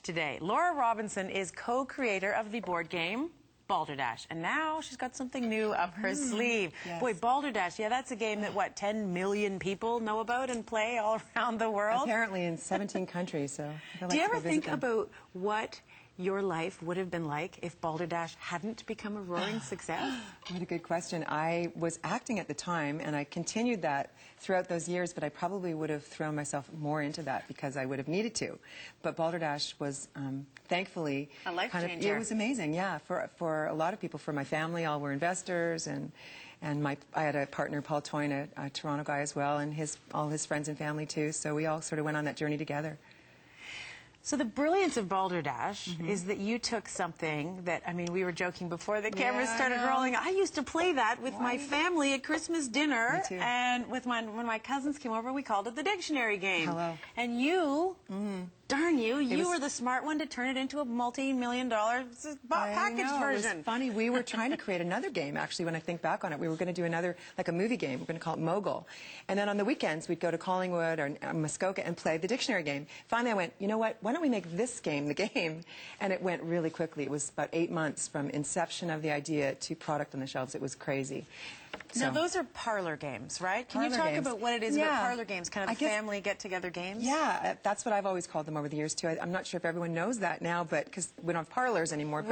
today. Laura Robinson is co-creator of the board game Balderdash, and now she's got something new up her sleeve. Yes. Boy, Balderdash, yeah, that's a game that, what, 10 million people know about and play all around the world? Apparently in 17 countries, so I feel like Do you to ever go visit think them. about what your life would have been like if Balderdash hadn't become a roaring success? What a good question. I was acting at the time, and I continued that throughout those years, but I probably would have thrown myself more into that because I would have needed to. But Balderdash was, thankfully, a life changer. It was amazing, yeah, for a lot of people. For my family, all were investors, and I had a partner, Paul Toyne, a Toronto guy as well, and all his friends and family too. So we all sort of went on that journey together. So the brilliance of Balderdash is that you took something that, I mean, we were joking before the cameras started rolling. I used to play that with my family at Christmas dinner. Me too. And with when my cousins came over, we called it the dictionary game. Hello. And you, darn you, you were the smart one to turn it into a multi-million-dollar package version. It was funny. We were trying to create another game, actually, when I think back on it. We were going to do another, like a movie game. We're going to call it Mogul. And then on the weekends, we'd go to Collingwood or Muskoka and play the dictionary game. Finally, I went, you know what, why don't we make this game the game? And it went really quickly. It was about 8 months from inception of the idea to product on the shelves. It was crazy. Now, those are parlor games, right? Can you talk about what it is about parlor games, kind of family get-together games? Yeah, that's what I've always called them over the years, too. I'm not sure if everyone knows that now, but because we don't have parlors anymore.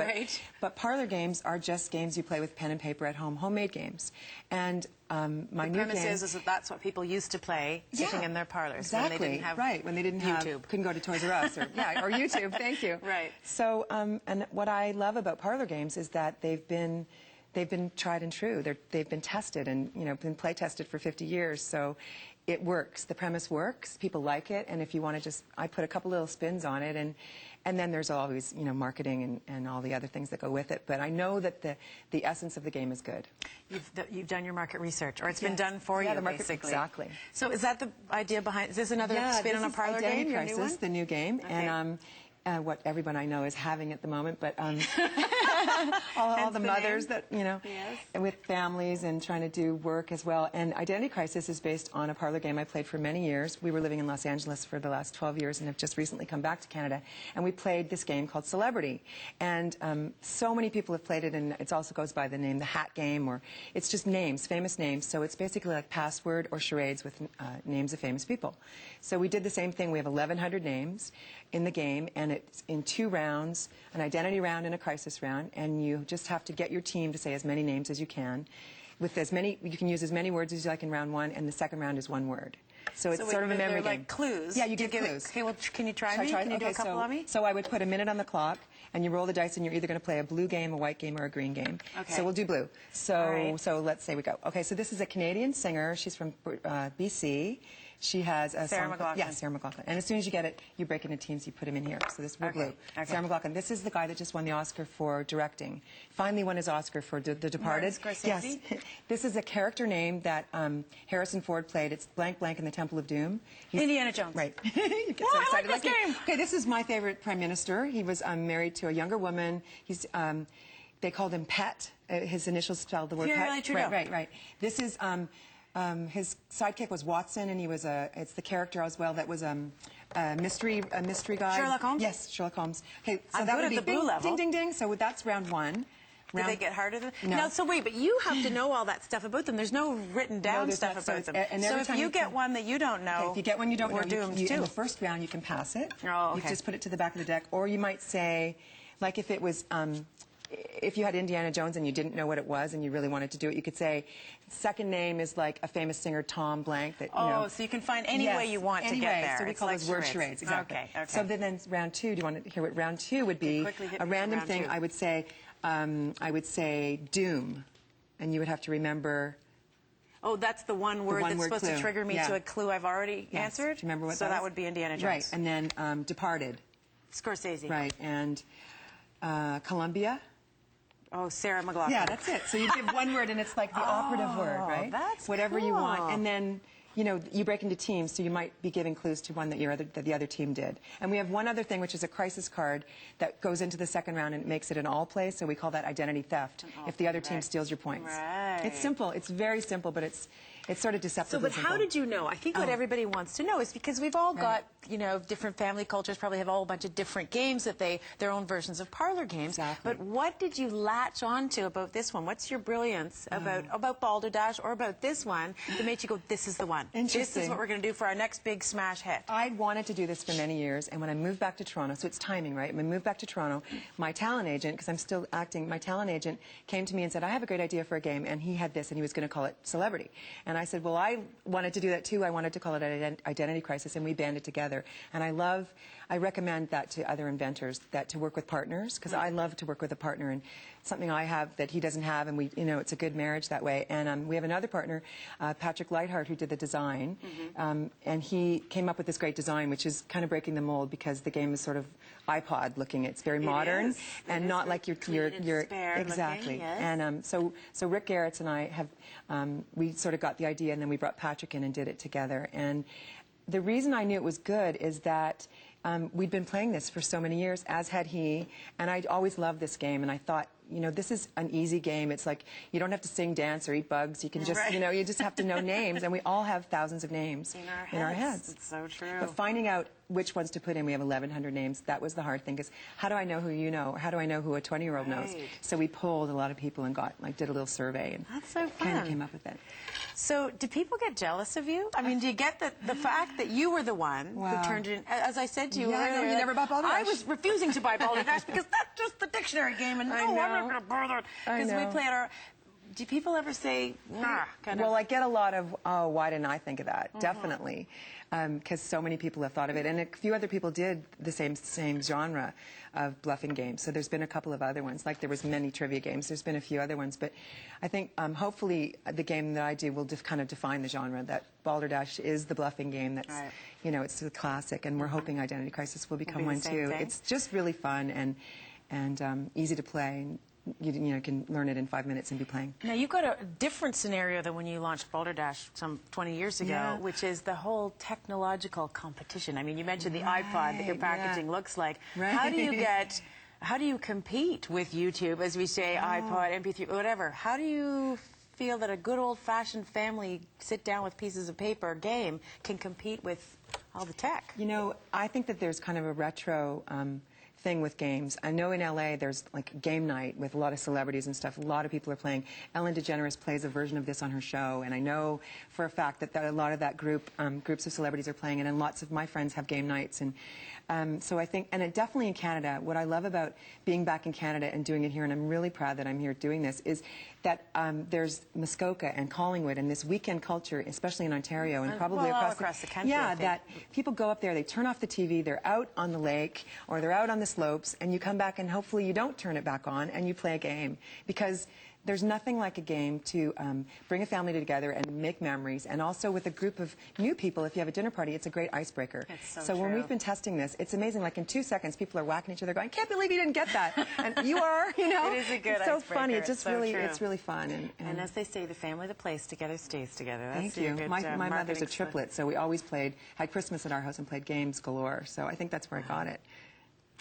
But parlor games are just games you play with pen and paper at home, homemade games. And my new premise is that that's what people used to play, sitting in their parlors when they didn't have when they didn't YouTube. Couldn't go to Toys R Us or YouTube. Thank you. Right. So, and what I love about parlor games is that they've been tried and true. They've been tested and been play tested for 50 years. So it works. The premise works. People like it. And if you want to I put a couple little spins on it, and then there's always marketing and all the other things that go with it. But I know that the essence of the game is good. You've done your market research, or it's been done for you, basically. Exactly. So is that the idea behind? Is this another spin on a parlor game? Identity Crisis, the new game, and what everyone I know is having at the moment, but all the mothers that, with families and trying to do work as well. And Identity Crisis is based on a parlor game I played for many years. We were living in Los Angeles for the last 12 years and have just recently come back to Canada. And we played this game called Celebrity. And so many people have played it, and it also goes by the name The Hat Game, or it's just names, famous names. So it's basically like password or charades with names of famous people. So we did the same thing. We have 1,100 names in the game, and it's in 2 rounds, an identity round and a crisis round, and you just have to get your team to say as many names as you can. With you can use as many words as you like in round 1, and the second round is 1 word. So it's sort of a memory game. Like clues. Yeah, you give clues. Okay, well, can you try me? Can you do a couple on me? So I would put a minute on the clock, and you roll the dice, and you're either going to play a blue game, a white game, or a green game. Okay. So we'll do blue. So let's say we go. Okay, so this is a Canadian singer. She's from BC. She has a Sarah McLachlan. Yeah, Sarah McLachlan. And as soon as you get it, you break it into teams, you put him in here. So this is blue. Okay. Sarah McLachlan. This is the guy that just won the Oscar for directing. Finally won his Oscar for The Departed. Yes. This is a character name that Harrison Ford played. It's blank blank in the Temple of Doom. Indiana Jones. Right. You get so excited. I like this game. Okay, this is my favorite prime minister. He was married to a younger woman. He's they called him Pet. His initials spelled the word Pet. Right. This is his sidekick was Watson, and he was it's the character as well that was a mystery guy. Sherlock Holmes? Yes, Sherlock Holmes. Okay, so I'm that good would be at the blue level. Ding, ding, ding. So that's round 1. Do they get harder than? No. No, so wait, but you have to know all that stuff about them. There's no written down stuff about them. So if you get one that you don't know, if you get one you don't know, we're doomed too. In the first round, you can pass it. Oh, okay. You just put it to the back of the deck, or you might say, like if it was. If you had Indiana Jones and you didn't know what it was and you really wanted to do it, you could say, second name is like a famous singer, Tom Blank. That, so you can find any way you want to get there. So we call those word charades. Exactly. Okay. So then round 2, do you want to hear what round 2 would be? A random thing, I would say Doom. And you would have to remember... Oh, that's the one word that's supposed to trigger me to a clue I've already answered? Do you remember what so that would be Indiana Jones. Right, and then Departed. Scorsese. Right, and Columbia. Oh, Sarah McLachlan. Yeah, that's it. So you give one word, and it's like the operative word, right? That's whatever you want. And then, you break into teams, so you might be giving clues to one that the other team did. And we have one other thing, which is a crisis card that goes into the second round and makes it an all play, so we call that identity theft, if the other team steals your points. Right. It's simple. It's very simple, but it's it's sort of deceptive. So, but how did you know? I think what everybody wants to know is because we've all got, you know, different family cultures, probably have a whole bunch of different games that their own versions of parlor games. Exactly. But what did you latch onto about this one? What's your brilliance about Balderdash or about this one that made you go, this is the one? This is what we're going to do for our next big smash hit. I'd wanted to do this for many years, and when I moved back to Toronto, so it's timing, right? When I moved back to Toronto, my talent agent, because I'm still acting, my talent agent came to me and said, I have a great idea for a game, and he had this, and he was going to call it Celebrity. And I said, well, I wanted to do that too. I wanted to call it Identity Crisis, and we banded together. And I recommend that to other inventors, that to work with partners, because I love to work with a partner, and something I have that he doesn't have, and you know, it's a good marriage that way. And we have another partner, Patrick Lightheart, who did the design, and he came up with this great design, which is kind of breaking the mold because the game is sort of iPod looking. It's very modern and not like your exactly. Looking, yes. And so Rick Garretts and I have we sort of got the idea, and then we brought Patrick in and did it together. And the reason I knew it was good is that we'd been playing this for so many years, as had he, and I'd always loved this game, and I thought, you know, this is an easy game. It's like you don't have to sing, dance, or eat bugs. You can just, you know, you just have to know names, and we all have thousands of names in our heads. It's so true. But finding out which ones to put in, we have 1,100 names, that was the hard thing, because how do I know who you know, or how do I know who a 20-year-old knows? So we polled a lot of people and did a little survey, and that's so fun. Kind of came up with it. So, do people get jealous of you? I mean, do you get the fact that you were the one who turned it in? As I said to you earlier, you never bought Balderdash. I was refusing to buy Balderdash because that's just the dictionary game, and I'm not going to bother because we play at our. Do people ever say, nah, kind of? Well, I get a lot of, oh, why didn't I think of that? Definitely. Because so many people have thought of it. And a few other people did the same genre of bluffing games. So there's been a couple of other ones. Like there was many trivia games. There's been a few other ones. But I think hopefully the game that I do will kind of define the genre, that Balderdash is the bluffing game that's, you know, it's the classic. And we're hoping Identity Crisis will become one too. It's just really fun and easy to play. You know, can learn it in 5 minutes and be playing. Now, you've got a different scenario than when you launched Balderdash some 20 years ago, which is the whole technological competition. I mean, you mentioned the iPod that your packaging looks like. How do you compete with YouTube, as we say, iPod, MP3, whatever? How do you feel that a good old-fashioned family sit-down with pieces of paper game can compete with all the tech? You know, I think that there's kind of a retro thing with games. I know in LA there's like game night with a lot of celebrities and stuff. A lot of people are playing. Ellen DeGeneres plays a version of this on her show, and I know for a fact that a lot of that groups of celebrities are playing it, and lots of my friends have game nights. And so I think, and definitely in Canada, what I love about being back in Canada and doing it here, and I'm really proud that I'm here doing this, is that there's Muskoka and Collingwood and this weekend culture, especially in Ontario and probably across the country. Yeah, that people go up there, they turn off the TV, they're out on the lake or they're out on the slopes, and you come back and hopefully you don't turn it back on and you play a game, because there's nothing like a game to bring a family together and make memories, and also with a group of new people. If you have a dinner party, it's a great icebreaker. So when we've been testing this, it's amazing. Like in 2 seconds, people are whacking each other, going, "I can't believe you didn't get that," and you are. You know, it is a good It's so icebreaker. funny. It's just so it's really fun. And as they say, the family that plays together stays together. Thank you. My mother's a triplet, so we always had Christmas at our house and played games galore. So I think that's where I got it.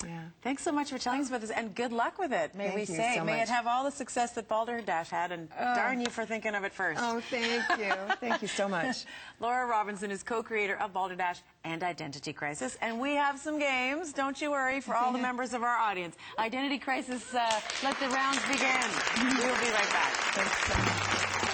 Yeah. Thanks so much for telling us about this, and good luck with it, may we say. Thank you so much. May it have all the success that Balderdash had, and darn you for thinking of it first. Oh, thank you. Thank you so much. Laura Robinson is co-creator of Balderdash and Identity Crisis, and we have some games, don't you worry, for all the members of our audience. Identity Crisis, let the rounds begin. We'll be right back. Thanks so much.